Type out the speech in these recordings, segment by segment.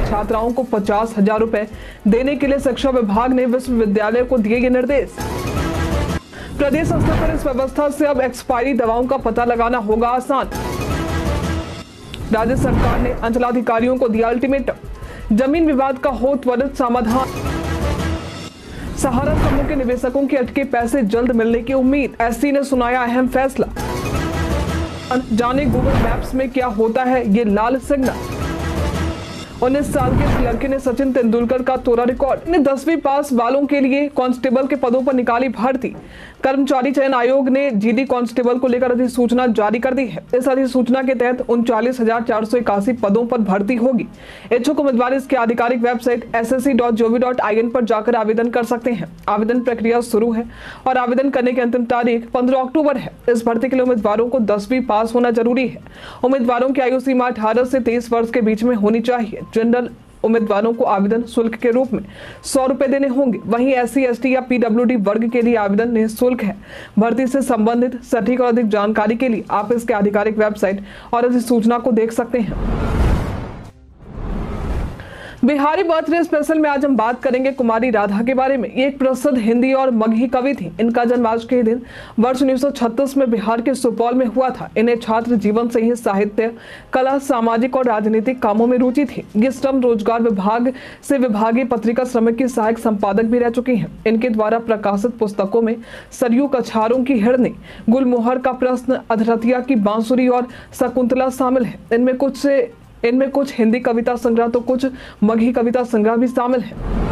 छात्राओं को 50,000 रुपए देने के लिए शिक्षा विभाग ने विश्वविद्यालय को दिए ये निर्देश। प्रदेश स्तर पर इस व्यवस्था से अब एक्सपायरी दवाओं का पता लगाना होगा आसान। राज्य सरकार ने अंचलाधिकारियों को दिया अल्टीमेटम, जमीन विवाद का हो त्वरित समाधान। सहारा समूह के निवेशकों के अटके पैसे जल्द मिलने की उम्मीद, एससी ने सुनाया अहम फैसला। जाने गूगल मैप्स में क्या होता है ये लाल सिग्नल। 19 साल के इस लड़के ने सचिन तेंदुलकर का तोड़ा रिकॉर्ड। ने 10वीं पास वालों के लिए कांस्टेबल के पदों पर निकाली भर्ती। कर्मचारी चयन आयोग ने जीडी कांस्टेबल को लेकर अधिसूचना जारी कर दी है। इस अधिसूचना के तहत 39,481 पदों पर भर्ती होगी। इच्छुक उम्मीदवार इसकी आधिकारिक वेबसाइट ssc.gov.in पर जाकर आवेदन कर सकते हैं। आवेदन प्रक्रिया शुरू है और आवेदन करने की अंतिम तारीख 15 अक्टूबर है। इस भर्ती के लिए उम्मीदवारों को 10वीं पास होना जरूरी है। उम्मीदवारों की आयु सीमा 18 से 23 वर्ष के बीच में होनी चाहिए। जनरल उम्मीदवारों को आवेदन शुल्क के रूप में 100 रुपए देने होंगे। वहीं SC, ST या PWD वर्ग के लिए आवेदन निःशुल्क है। भर्ती से संबंधित सटीक और अधिक जानकारी के लिए आप इसके आधिकारिक वेबसाइट और अधिसूचना को देख सकते हैं। बिहारी बर्थडे स्पेशल में आज हम बात करेंगे कुमारी राधा के बारे में। ये एक प्रसिद्ध हिंदी और मगही कवि थी। इनका जन्म आज के दिन वर्ष 1936 में बिहार के सुपौल में हुआ था। इन्हें छात्र जीवन से ही साहित्य, कला, सामाजिक और राजनीतिक कामों में रुचि थी। ये श्रम रोजगार विभाग से विभागीय पत्रिका श्रमिक की सहायक संपादक भी रह चुकी हैं। इनके द्वारा प्रकाशित पुस्तकों में सरयू कछारों की हिरनी, गुलमोहर का प्रश्न, अधरतिया की बांसुरी और शकुंतला शामिल है। इनमें कुछ हिंदी कविता संग्रह तो कुछ मगही कविता संग्रह भी शामिल है।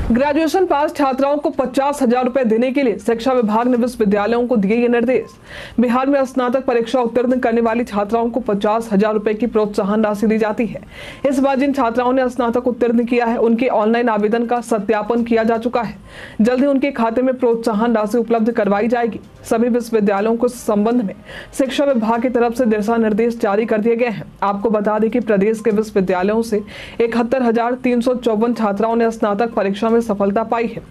ग्रेजुएशन पास छात्राओं को 50,000 रुपए देने के लिए शिक्षा विभाग ने विश्वविद्यालयों को दिए ये निर्देश। बिहार में स्नातक परीक्षा उत्तीर्ण करने वाली छात्राओं को 50,000 रुपए की प्रोत्साहन राशि दी जाती है। इस बार जिन छात्राओं ने स्नातक उत्तीर्ण किया है उनके ऑनलाइन आवेदन का सत्यापन किया जा चुका है। जल्द ही उनके खाते में प्रोत्साहन राशि उपलब्ध करवाई जाएगी। सभी विश्वविद्यालयों को इस संबंध में शिक्षा विभाग की तरफ से दिशा निर्देश जारी कर दिए गए हैं। आपको बता दें कि प्रदेश के विश्वविद्यालयों से 71,354 छात्राओं ने स्नातक परीक्षा में सफलता पाई है।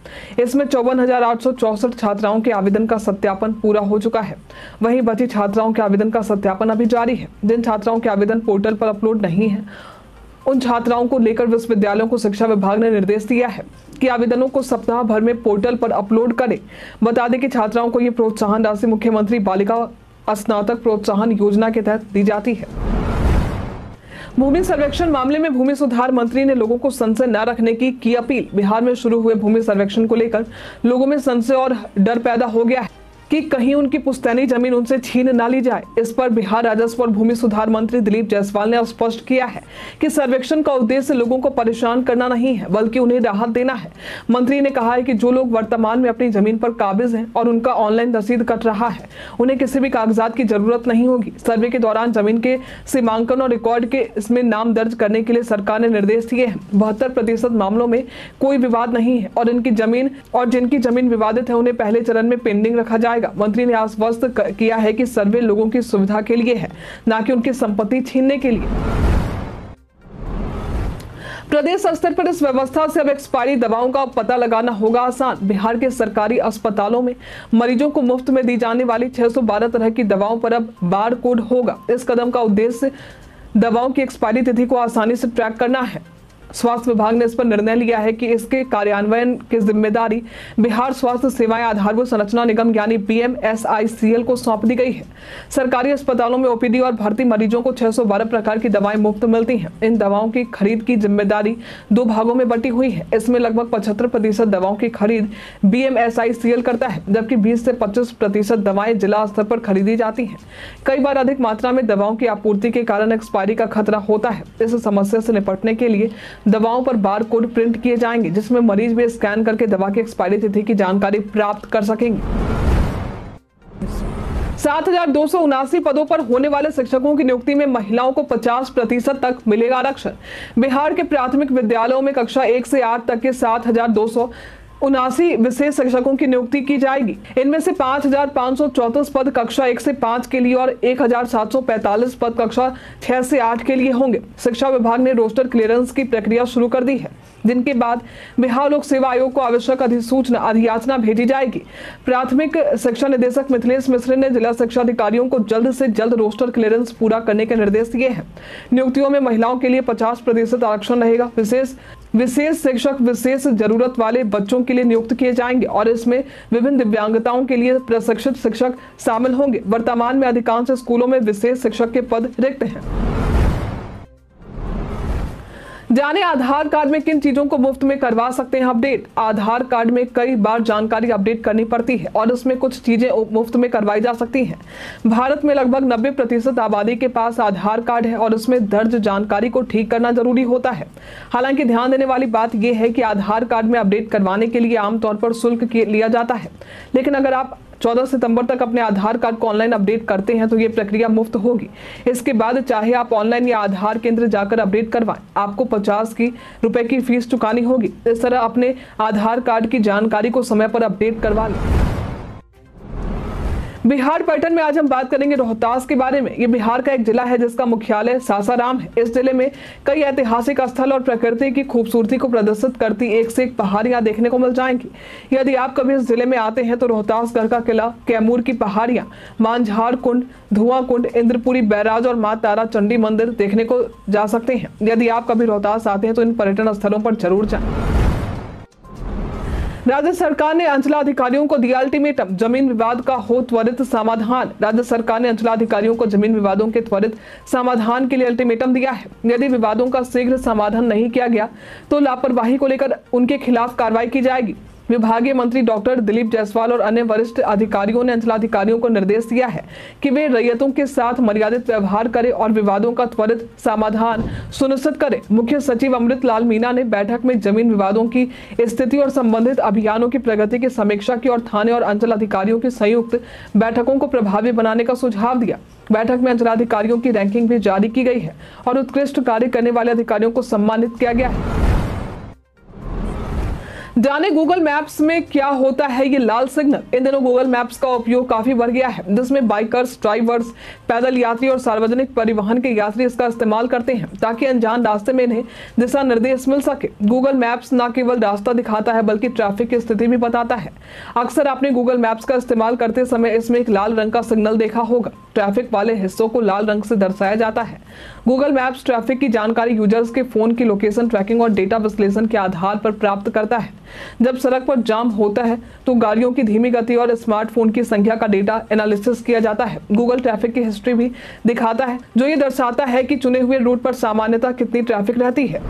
इसमें 54,864 छात्राओं के आवेदन का सत्यापन पूरा हो चुका है। वहीं बची छात्राओं के आवेदन का सत्यापन अभी जारी है। जिन छात्राओं के आवेदन पोर्टल पर अपलोड नहीं है उन छात्राओं को लेकर विश्वविद्यालयों को शिक्षा विभाग ने निर्देश दिया है कि आवेदनों को सप्ताह भर में पोर्टल पर अपलोड करें। बता दें कि छात्राओं को ये प्रोत्साहन राशि मुख्यमंत्री बालिका स्नातक प्रोत्साहन योजना के तहत दी जाती है। भूमि सर्वेक्षण मामले में भूमि सुधार मंत्री ने लोगों को संशय न रखने की अपील। बिहार में शुरू हुए भूमि सर्वेक्षण को लेकर लोगों में संशय और डर पैदा हो गया है कि कहीं उनकी पुश्तैनी जमीन उनसे छीन ना ली जाए। इस पर बिहार राजस्व और भूमि सुधार मंत्री दिलीप जायसवाल ने स्पष्ट किया है कि सर्वेक्षण का उद्देश्य लोगों को परेशान करना नहीं है बल्कि उन्हें राहत देना है। मंत्री ने कहा है कि जो लोग वर्तमान में अपनी जमीन पर काबिज हैं और उनका ऑनलाइन रसीद कट रहा है उन्हें किसी भी कागजात की जरूरत नहीं होगी। सर्वे के दौरान जमीन के सीमांकन और रिकॉर्ड के इसमें नाम दर्ज करने के लिए सरकार ने निर्देश दिए हैं। 72% मामलों में कोई विवाद नहीं है और जिनकी जमीन विवादित है उन्हें पहले चरण में पेंडिंग रखा जाएगा। मंत्री ने आश्वस्त किया है कि सर्वे लोगों की सुविधा के लिए है, न कि उनकी संपत्ति छीनने के लिए। प्रदेश स्तर पर इस व्यवस्था से अब एक्सपायरी दवाओं का पता लगाना होगा आसान। बिहार के सरकारी अस्पतालों में मरीजों को मुफ्त में दी जाने वाली 612 तरह की दवाओं पर अब बार कोड होगा। इस कदम का उद्देश्य दवाओं की एक्सपायरी तिथि को आसानी से ट्रैक करना है। स्वास्थ्य विभाग ने इस पर निर्णय लिया है कि इसके कार्यान्वयन की जिम्मेदारी बिहार स्वास्थ्य सेवाएं आधारभूत संरचना निगम यानी BMSICL को सौंप दी गई है। सरकारी अस्पतालों में OPD और भर्ती मरीजों को 612 प्रकार की दवाएं मुफ्त मिलती हैं। इन दवाओं की खरीद की जिम्मेदारी 2 भागों में बटी हुई है। इसमें लगभग 75% दवाओं की खरीद BMSICL करता है, जबकि 20 से 25% दवाएं जिला स्तर पर खरीदी जाती हैं। कई बार अधिक मात्रा में दवाओं की आपूर्ति के कारण एक्सपायरी का खतरा होता है। इस समस्या से निपटने के लिए दवाओं पर बार कोड प्रिंट किए जाएंगे, जिसमें मरीज भी स्कैन करके दवा की एक्सपायरी तिथि की जानकारी प्राप्त कर सकेंगे। 7,279 पदों पर होने वाले शिक्षकों की नियुक्ति में महिलाओं को 50% तक मिलेगा आरक्षण। बिहार के प्राथमिक विद्यालयों में कक्षा 1 से 8 तक के 7,200 79 विशेष शिक्षकों की नियुक्ति की जाएगी। इनमें से 5,534 पद कक्षा 1 से 5 के लिए और 1,745 पद कक्षा 6 से 8 के लिए होंगे। शिक्षा विभाग ने रोस्टर क्लियरेंस की प्रक्रिया शुरू कर दी है, जिनके बाद बिहार लोक सेवा आयोग को आवश्यक अधिसूचना अधियाचना भेजी जाएगी। प्राथमिक शिक्षा निदेशक मिथिलेश मिश्र ने जिला शिक्षा अधिकारियों को जल्द से जल्द रोस्टर क्लियरेंस पूरा करने के निर्देश दिए हैं। नियुक्तियों में महिलाओं के लिए 50% आरक्षण रहेगा। विशेष शिक्षक विशेष जरूरत वाले बच्चों के लिए नियुक्त किए जाएंगे और इसमें विभिन्न दिव्यांगताओं के लिए प्रशिक्षित शिक्षक शामिल होंगे। वर्तमान में अधिकांश स्कूलों में विशेष शिक्षक के पद रिक्त हैं। जाने आधार कार्ड में किन चीजों को मुफ्त में करवा सकते हैं अपडेट। आधार कार्ड में कई बार जानकारी अपडेट करनी पड़ती है और उसमें कुछ चीजें मुफ्त में करवाई जा सकती हैं। भारत में लगभग 90% आबादी के पास आधार कार्ड है और उसमें दर्ज जानकारी को ठीक करना जरूरी होता है। हालांकि ध्यान देने वाली बात यह है कि आधार कार्ड में अपडेट करवाने के लिए आमतौर पर शुल्क लिया जाता है, लेकिन अगर आप 14 सितंबर तक अपने आधार कार्ड को ऑनलाइन अपडेट करते हैं तो ये प्रक्रिया मुफ्त होगी। इसके बाद चाहे आप ऑनलाइन या आधार केंद्र जाकर अपडेट करवाएं, आपको 50 रुपए की फीस चुकानी होगी। इस तरह अपने आधार कार्ड की जानकारी को समय पर अपडेट करवा लें। बिहार पर्यटन में आज हम बात करेंगे रोहतास के बारे में। ये बिहार का एक जिला है जिसका मुख्यालय सासाराम है। इस जिले में कई ऐतिहासिक स्थल और प्रकृति की खूबसूरती को प्रदर्शित करती एक से एक पहाड़ियां देखने को मिल जाएंगी। यदि आप कभी इस जिले में आते हैं तो रोहतासगढ़ का किला, कैमूर की पहाड़ियां, मांझाड़ कुंड, धुआं कुंड, इंद्रपुरी बैराज और मां तारा चंडी मंदिर देखने को जा सकते हैं। यदि आप कभी रोहतास आते हैं तो इन पर्यटन स्थलों पर जरूर जाएं। राज्य सरकार ने अंचलाधिकारियों को दिया अल्टीमेटम, जमीन विवाद का हो त्वरित समाधान। राज्य सरकार ने अंचलाधिकारियों को जमीन विवादों के त्वरित समाधान के लिए अल्टीमेटम दिया है। यदि विवादों का शीघ्र समाधान नहीं किया गया तो लापरवाही को लेकर उनके खिलाफ कार्रवाई की जाएगी। विभागीय मंत्री डॉक्टर दिलीप जायसवाल और अन्य वरिष्ठ अधिकारियों ने अंचलाधिकारियों को निर्देश दिया है कि वे रैयतों के साथ मर्यादित व्यवहार करें और विवादों का त्वरित समाधान सुनिश्चित करें। मुख्य सचिव अमृत लाल मीणा ने बैठक में जमीन विवादों की स्थिति और संबंधित अभियानों की प्रगति की समीक्षा की और थाने और अंचल अधिकारियों की संयुक्त बैठकों को प्रभावी बनाने का सुझाव दिया। बैठक में अंचलाधिकारियों की रैंकिंग भी जारी की गई है और उत्कृष्ट कार्य करने वाले अधिकारियों को सम्मानित किया गया है। जाने गूगल मैप्स में क्या होता है ये लाल सिग्नल। इन दिनों गूगल मैप्स का उपयोग काफी बढ़ गया है, जिसमें बाइकर्स, ड्राइवर्स, पैदल यात्री और सार्वजनिक परिवहन के यात्री इसका इस्तेमाल करते हैं ताकि अनजान रास्ते में इन्हें दिशा निर्देश मिल सके। गूगल मैप्स न केवल रास्ता दिखाता है बल्कि ट्रैफिक की स्थिति भी बताता है। अक्सर आपने गूगल मैप्स का इस्तेमाल करते समय इसमें एक लाल रंग का सिग्नल देखा होगा। ट्रैफिक वाले हिस्सों को लाल रंग से दर्शाया जाता है। गूगल मैप्स ट्रैफिक की जानकारी यूजर्स के फोन की लोकेशन ट्रैकिंग और डेटा विश्लेषण के आधार पर प्राप्त करता है। जब सड़क पर जाम होता है तो गाड़ियों की धीमी गति और स्मार्टफोन की संख्या का डेटा एनालिसिस किया जाता है। गूगल ट्रैफिक की हिस्ट्री भी दिखाता है, जो ये दर्शाता है कि चुने हुए रूट पर सामान्यतः कितनी ट्रैफिक रहती है।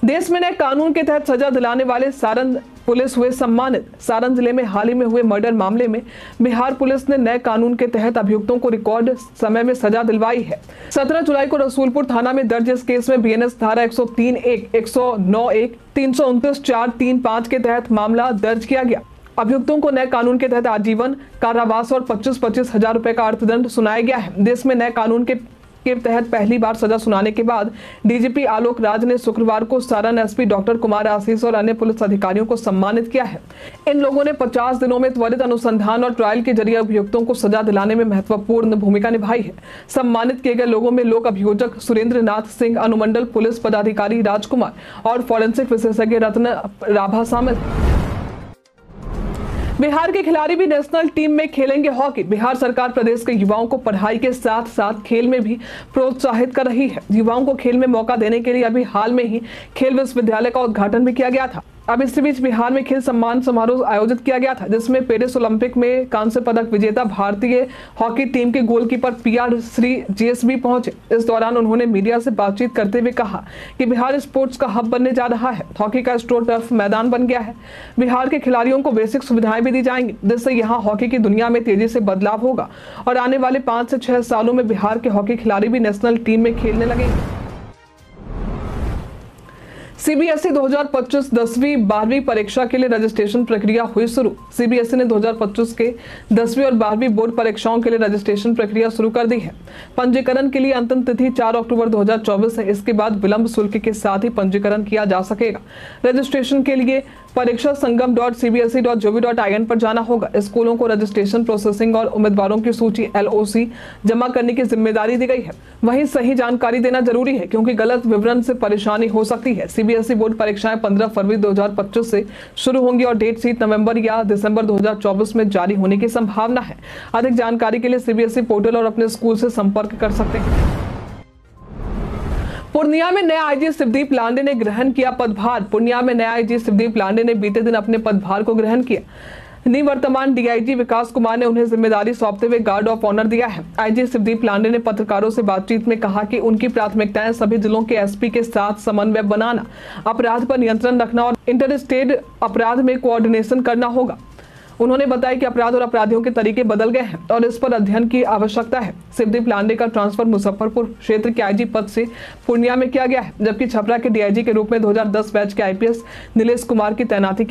देश में नए कानून के तहत सजा दिलाने वाले सारण पुलिस हुए सम्मानित। सारण जिले में हाल ही में हुए मर्डर मामले में बिहार पुलिस ने नए कानून के तहत अभियुक्तों को रिकॉर्ड समय में सजा दिलवाई है। 17 जुलाई को रसूलपुर थाना में दर्ज इस केस में बीएनएस धारा 103(1), 109(1), 329, 4, 3, 5 के तहत मामला दर्ज किया गया। अभियुक्तों को नए कानून के तहत आजीवन कारावास और 25-25 हजार रुपए का अर्थदंड सुनाया गया है। देश में नए कानून के तहत पहली बार सजा सुनाने के बाद डीजीपी आलोक राज ने शुक्रवार को सारण एसपी डॉक्टर कुमार आशीष और अन्य पुलिस अधिकारियों को सम्मानित किया है। इन लोगों ने 50 दिनों में त्वरित अनुसंधान और ट्रायल के जरिए अभियुक्तों को सजा दिलाने में महत्वपूर्ण भूमिका निभाई है। सम्मानित किए गए लोगों में लोक अभियोजक सुरेंद्र नाथ सिंह, अनुमंडल पुलिस पदाधिकारी राजकुमार और फॉरेंसिक विशेषज्ञ रत्न राभा शामिल है। बिहार के खिलाड़ी भी नेशनल टीम में खेलेंगे हॉकी। बिहार सरकार प्रदेश के युवाओं को पढ़ाई के साथ साथ खेल में भी प्रोत्साहित कर रही है। युवाओं को खेल में मौका देने के लिए अभी हाल में ही खेल विश्वविद्यालय का उद्घाटन भी किया गया था। अब इसी बीच बिहार में खेल सम्मान समारोह आयोजित किया गया था, जिसमें पेरिस ओलंपिक में कांस्य पदक विजेता भारतीय हॉकी टीम के गोलकीपर पीआर श्री जेएसबी पहुंचे। इस दौरान उन्होंने मीडिया से बातचीत करते हुए कहा कि बिहार स्पोर्ट्स का हब बनने जा रहा है। हॉकी का स्ट्रो टर्फ मैदान बन गया है। बिहार के खिलाड़ियों को बेसिक सुविधाएं भी दी जाएंगी, जिससे यहाँ हॉकी की दुनिया में तेजी से बदलाव होगा और आने वाले 5 से 6 सालों में बिहार के हॉकी खिलाड़ी भी नेशनल टीम में खेलने लगेंगे। सीबीएसई 2025 10वीं 12वीं परीक्षा के लिए रजिस्ट्रेशन प्रक्रिया हुई शुरू। सीबीएसई ने 2025 के 10वीं और 12वीं बोर्ड परीक्षाओं के लिए रजिस्ट्रेशन प्रक्रिया शुरू कर दी है। पंजीकरण के लिए अंतिम तिथि 4 अक्टूबर 2024 है। इसके बाद विलंब शुल्क के साथ ही पंजीकरण किया जा सकेगा। रजिस्ट्रेशन के लिए परीक्षा संगम.cbse.gov.in पर जाना होगा। स्कूलों को रजिस्ट्रेशन प्रोसेसिंग और उम्मीदवारों की सूची LOC जमा करने की जिम्मेदारी दी गई है। वहीं सही जानकारी देना जरूरी है, क्योंकि गलत विवरण से परेशानी हो सकती है। सीबीएसई बोर्ड परीक्षाएं 15 फरवरी 2025 से शुरू होंगी और डेट शीट नवंबर या दिसंबर 2024 में जारी होने की संभावना है। अधिक जानकारी के लिए सीबीएसई पोर्टल और अपने स्कूल से संपर्क कर सकते हैं। पूर्णिया में नए आईजी शिवदीप लांडे ने ग्रहण किया पदभार। पूर्णिया में नए आईजी शिवदीप लांडे ने बीते दिन अपने पदभार को ग्रहण किया। निवर्तमान डीआईजी विकास कुमार ने उन्हें जिम्मेदारी सौंपते हुए गार्ड ऑफ ऑनर दिया है। आईजी शिवदीप लांडे ने पत्रकारों से बातचीत में कहा कि उनकी प्राथमिकताएं सभी जिलों के एसपी के साथ समन्वय बनाना, अपराध पर नियंत्रण रखना और इंटर स्टेट अपराध में कोऑर्डिनेशन करना होगा। उन्होंने बताया कि अपराध और अपराधियों के तरीके बदल गए हैं और इस पर अध्ययन की आवश्यकता है। शिवदीप लांडे का ट्रांसफर मुजफ्फरपुर क्षेत्र के आईजी पद से पूर्णिया में किया गया है, जबकि छपरा के डीआईजी के रूप में 2010 बैच के आईपीएस नीलेश कुमार की तैनाती की